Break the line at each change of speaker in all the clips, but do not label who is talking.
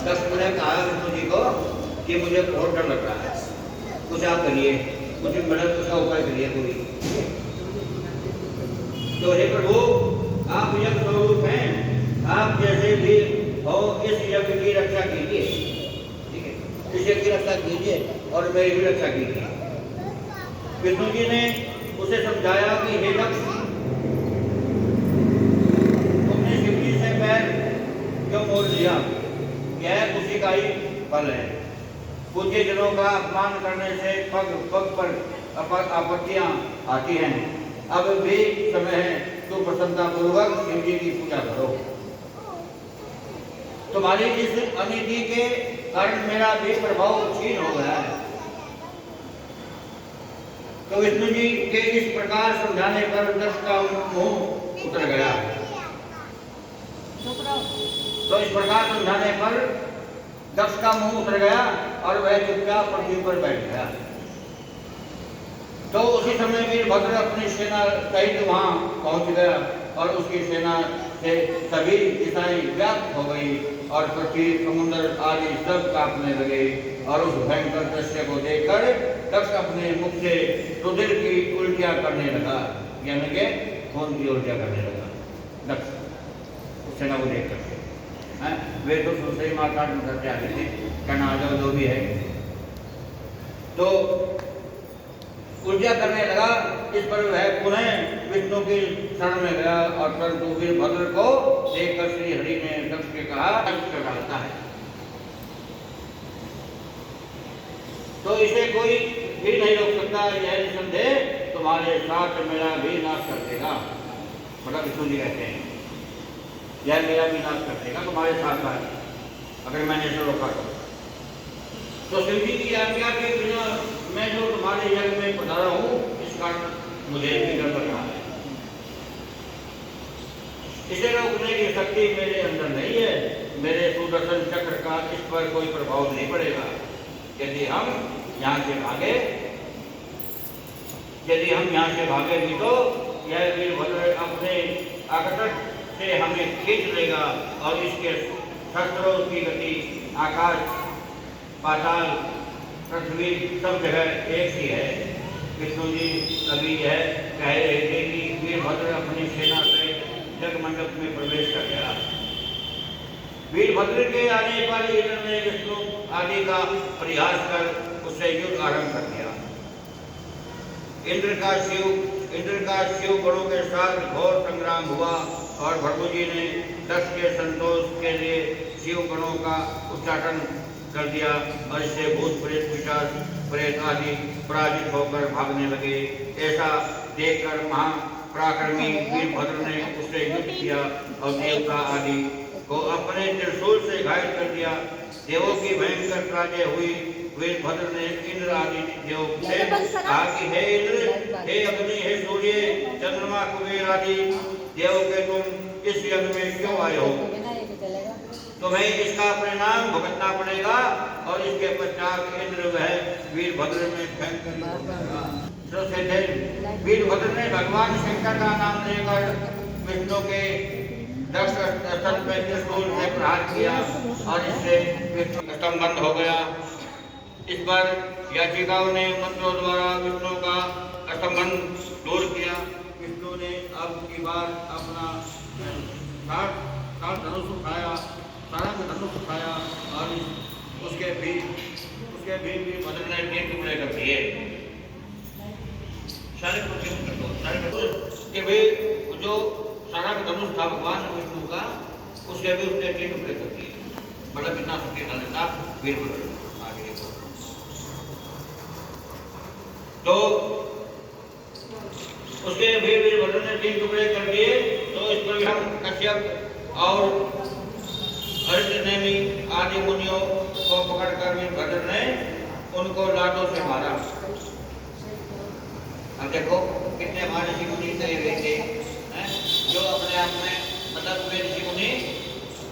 दक्ष ने कहा विष्णु जी को कि मुझे बहुत डर लग रहा है, कुछ आप करिए, कुछ मदद उसका उपाय करिए कोई। तो हे प्रभु, आप यज्ञ स्वरूप हैं, आप जैसे भी हो इस यज्ञ की रक्षा कीजिए, ठीक है, इस यज्ञ की रक्षा कीजिए और मेरी भी रक्षा कीजिए। विष्णु जी ने उसे समझाया कि हे दक्ष, तुमने शिव जी से पैर क्यों मोड़ लिया, यह उसी का ही फल है। पूज्य जनों का अपमान करने से पग पग पर आपत्तियां आती हैं। अब भी समय है, तो प्रसन्नता पूर्वक शिव जी की पूजा करो। तुम्हारी इस अनिति के कारण मेरा भी प्रभाव क्षीण हो गया है। तो विष्णु जी के इस प्रकार समझाने पर दक्ष का मुंह उतर गया। तो इस प्रकार समझाने पर दक्ष का मुंह उतर गया और वह चुपचाप पृथ्वी पर बैठ गया। तो उसी समय वीरभद्र अपनी सेना सहित वहां पहुंच गया और उसकी सेना से सभी दिशाएं व्याप्त हो गई और पृथ्वी समुद्र आदि सब कांपने लगे। और उस भयंकर दृश्य को देखकर दक्ष अपने मुख से रुधिर की उल्टियां करने लगा, यानी कि खून की उल्टियां करने लगा दक्ष उस सेना को देख करके। वे तो सुसई माता करते आ गए थे, कहना जो भी है, तो उल्टियां करने लगा। इस पर वह पुनः विष्णु की शरण में गया और परंतु वीरभद्र को देखकर श्री हरि ने दक्ष के कहा कर डालता है, तो इसे कोई भी नहीं रोक सकता। यह निसंदेह तुम्हारे साथ मेरा भी नाश कर देगा। मतलब विष्णु जी कहते हैं यह मेरा भी नाश कर देगा तुम्हारे साथ साथ, अगर मैंने इसे रोका तो शिव जी की आज्ञा के बिना मैं जो तुम्हारे यज्ञ में पधारा हूं, इस कारण मुझे भी डर लग रहा है। इसे रोकने की शक्ति मेरे अंदर नहीं है। मेरे सुदर्शन चक्र का इस पर कोई प्रभाव नहीं पड़ेगा। यदि हम यहाँ से भागे भी तो यह वीरभद्र अपने आकर्षण से हमें खींच लेगा और इसके शस्त्रों की गति आकाश पाताल पृथ्वी सब जगह एक ही है। विष्णु जी अभी यह कह रहे थे कि वीरभद्र अपनी सेना से जगमंडप में प्रवेश कर गया। वीरभद्र के आने पर इंद्र ने विष्णु आदि का परिहास कर उससे युद्ध आरंभ कर दिया। इंद्र का शिव गणों के साथ घोर संग्राम हुआ और भृगु जी ने दक्ष के संतोष के लिए शिव गणों का उच्चाटन कर दिया और इससे भूत प्रेत पिशाच प्रेत आदि पराजित होकर भागने लगे। ऐसा देखकर महापराक्रमी वीरभद्र ने उससे युद्ध किया और देवता आदि को अपने त्रिशूल से घायल कर दिया। देवों की भयंकर पराजय हुई। वीरभद्र ने इंद्र आदि देव से कहा कि हे इंद्र, हे अग्नि, हे सूर्य, चंद्रमा, कुबेर आदि देवों के तुम इस यज्ञ में क्यों आए हो? तुम्हें इसका परिणाम भुगतना पड़ेगा। और इसके पश्चात इंद्र वह वीरभद्र में भयंकर वीरभद्र ने भगवान शंकर का नाम लेकर विष्णु के दक्ष स्तन पे त्रिशूल से प्रहार किया और इससे विष्णु स्तंभ बंद हो गया। इस पर याचिकाओं ने मंत्रों द्वारा विष्णु का स्तंभन दूर किया। विष्णु ने अब की बार अपना धनुष उठाया, धनुष उठाया और उसके भी वीरभद्र ने 3 टुकड़े कर दिए। के भी जो सारा धनुष था भगवान विष्णु का, उसके भी उसने 3 टुकड़े कर दिए। बड़ा कितना शक्तिशाली था वीरभद्र। आगे तो उसके भी वीरभद्र ने 3 टुकड़े कर दिए। तो इस पर हम कश्यप और हरितनेमी आदि मुनियों को पकड़कर वीरभद्र ने उनको लातों से मारा। अब देखो कितने हमारे ऋषि मुनि हुए थे, जो अपने आप में मतलब वे ऋषि मुनि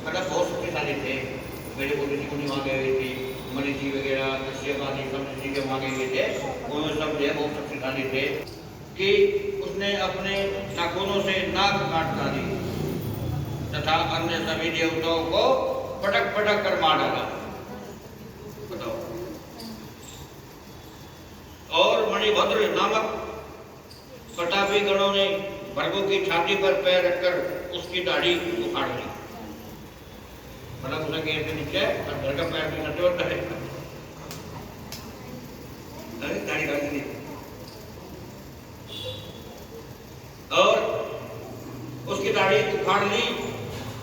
मतलब बहुत शक्तिशाली थे। मेरे को ऋषि मुनि वहाँ गए हुए थे, मनीषी वगैरह कश्यप आदि सब ऋषि जो वहाँ गए हुए थे, उनमें सब जो बहुत शक्तिशाली थे कि उसने अपने नाखूनों से नाक काट डाली तथा अन्य सभी देवताओं को पटक पटक कर मार डाला। की छाती पर पैर रखकर उसकी दाढ़ी उखाड़ ली। मतलब उसे गेर के नीचे और घर का पैर भी छाती पर दाढ़ी काट ली और उसकी दाढ़ी उखाड़ ली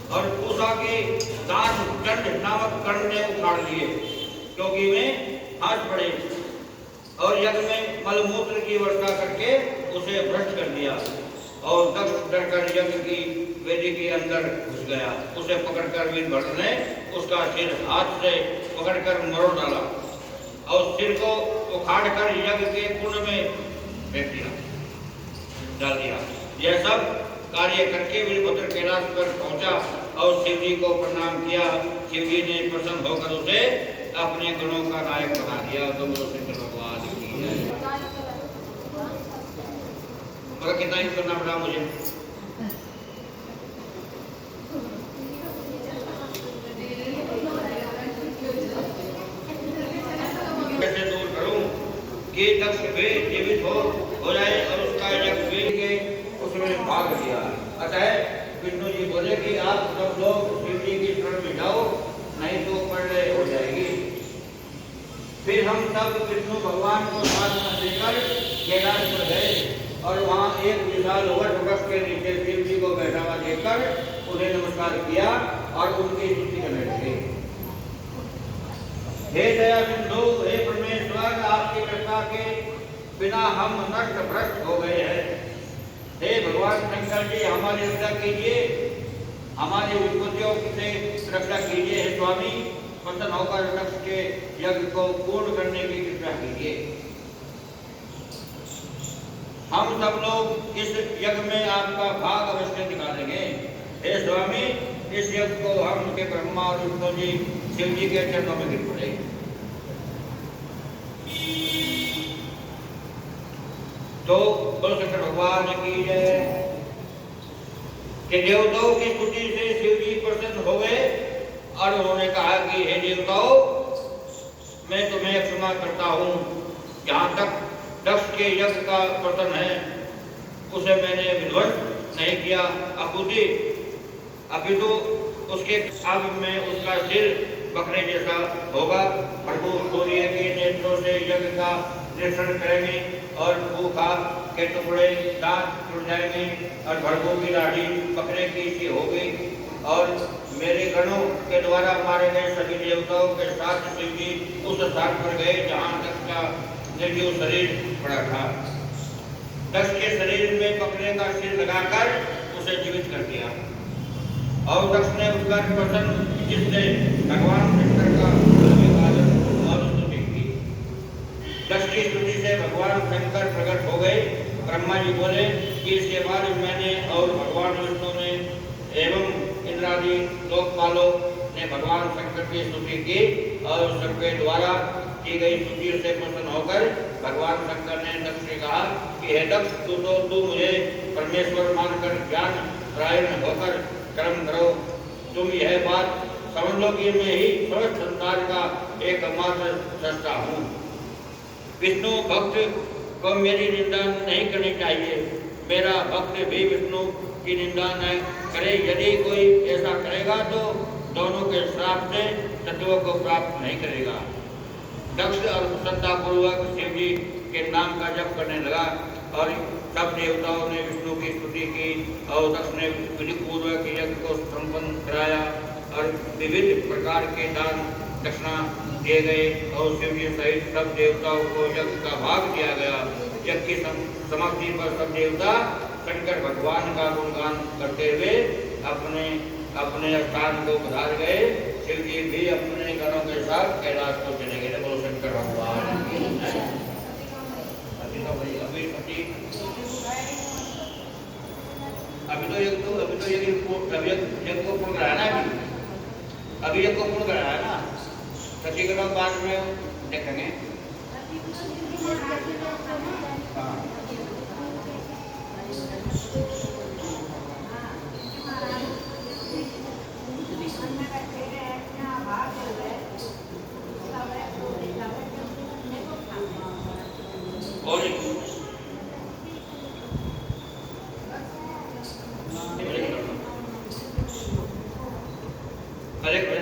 और मूसा के दांत दंड नामक कर्ण ने उखाड़ लिए, क्योंकि वे हाथ पड़े और यज्ञ में मलमूत्र की वर्षा करके उसे भ्रष्ट कर दिया। और दक्ष डरकर यज्ञ की वेदी के अंदर घुस गया। उसे पकड़कर वीरभद्र ने उसका सिर हाथ से पकड़कर मरोड़ डाला और सिर को उखाड़कर यज्ञ के कुंड में फेंक दिया, डाल दिया। यह सब कार्य करके वीरभद्र कैलाश पर पहुंचा और शिव जी को प्रणाम किया। शिव जी ने प्रसन्न होकर उसे अपने गुणों का नायक बना दिया। तो शंकर भगवान की जय। और कितना ही करना पड़ा मुझे। कैसे दूर करूं कि दक्ष वे जीवित हो जाए और उसका यज्ञ के उसमें भाग लिया। अतः विष्णु जी बोले कि आप सब लोग शिव जी की शरण में जाओ, नहीं तो प्रलय हो जाएगी। फिर हम सब विष्णु भगवान को साथ में लेकर कैलाश पर गए और वहाँ एक विशाल वट वृक्ष के नीचे शिव जी को बैठा हुआ देखकर उन्हें नमस्कार किया और उनकी स्तुति करने लगे। हे दया सिंधु, हे परमेश्वर, आपकी कृपा के बिना हम नष्ट भ्रष्ट हो गए हैं। हे भगवान शंकर जी, हमारी रक्षा कीजिए, हमारी विपत्तियों से रक्षा कीजिए। हे स्वामी, प्रसन्न होकर दक्ष के यज्ञ को पूर्ण करने की कृपा कीजिए। हम सब लोग इस यज्ञ में आपका भाग अवश्य दिखा देंगे। हे स्वामी, इस यज्ञ को हम के ब्रह्मा और विष्णु जी शिव जी के चरणों में गिर पड़े। तो बोलो शंकर भगवान की जय। कि देवताओं की स्तुति से शिव जी प्रसन्न हो गए और उन्होंने कहा कि हे देवताओं, मैं तुम्हें क्षमा करता हूँ। जहाँ तक दक्ष के यज्ञ का प्रश्न है उसे मैंने विध्वंस नहीं किया, अभी तो उसके आग में उसका सिर बकरे जैसा होगा। प्रभु सूर्य के नेत्रों से यज्ञ का निरीक्षण करेंगे और भूखा के टुकड़े दांत टूट जाएंगे और भड़कों की दाढ़ी बकरे की सी होगी। और मेरे गणों के द्वारा मारे गए सभी देवताओं के साथ शिव जी उस स्थान पर गए जहाँ दक्ष का निर्जीव शरीर पड़ा था। दक्ष के शरीर में बकरे का सिर लगाकर उसे जीवित कर दिया और दक्ष ने उसका प्रसन्न जिसने भगवान शंकर का आदर और स्तुति की। दक्ष की स्तुति से भगवान शंकर प्रकट हो गए। ब्रह्मा जी बोले कि इसके बाद मैंने और भगवान विष्णु ने एवं इंद्रादि लोकपालों ने भगवान शंकर की स्तुति की और सबके द्वारा की गई स्तुति से प्रसन्न होकर भगवान शंकर ने दक्ष से कहा कि हे दक्ष, तू मुझे परमेश्वर मानकर ज्ञान परायण होकर कर्म करो। तुम यह बात समझ लो कि मैं ही समस्त संसार का एकमात्र सृष्टा हूँ। विष्णु भक्त को मेरी निंदा नहीं करनी चाहिए। मेरा भक्त भी विष्णु की निंदा न करे। यदि कोई ऐसा करेगा तो दोनों के श्राप से तत्वों को प्राप्त नहीं करेगा। दक्ष और श्रद्धापूर्वक शिव जी के नाम का जप करने लगा और सब देवताओं ने विष्णु की स्तुति की और दक्ष ने विधिपूर्वक यज्ञ को संपन्न कराया और विविध प्रकार के दान दक्षिणा दिए गए और शिव जी सहित सब देवताओं को यज्ञ का भाग दिया गया। यज्ञ की समाप्ति पर सब देवता शंकर भगवान का गुणगान करते हुए अपने अपने स्थान को पधार गए। शिव जी भी अपने गणों के साथ कैलाश को चले गए। बोलो शंकर भगवान की जय। अभी तो यज्ञ को पूर्ण कराया ना। अभी यज्ञ को पूर्ण कराया ना। सचिकरण बाद में देखेंगे। अरे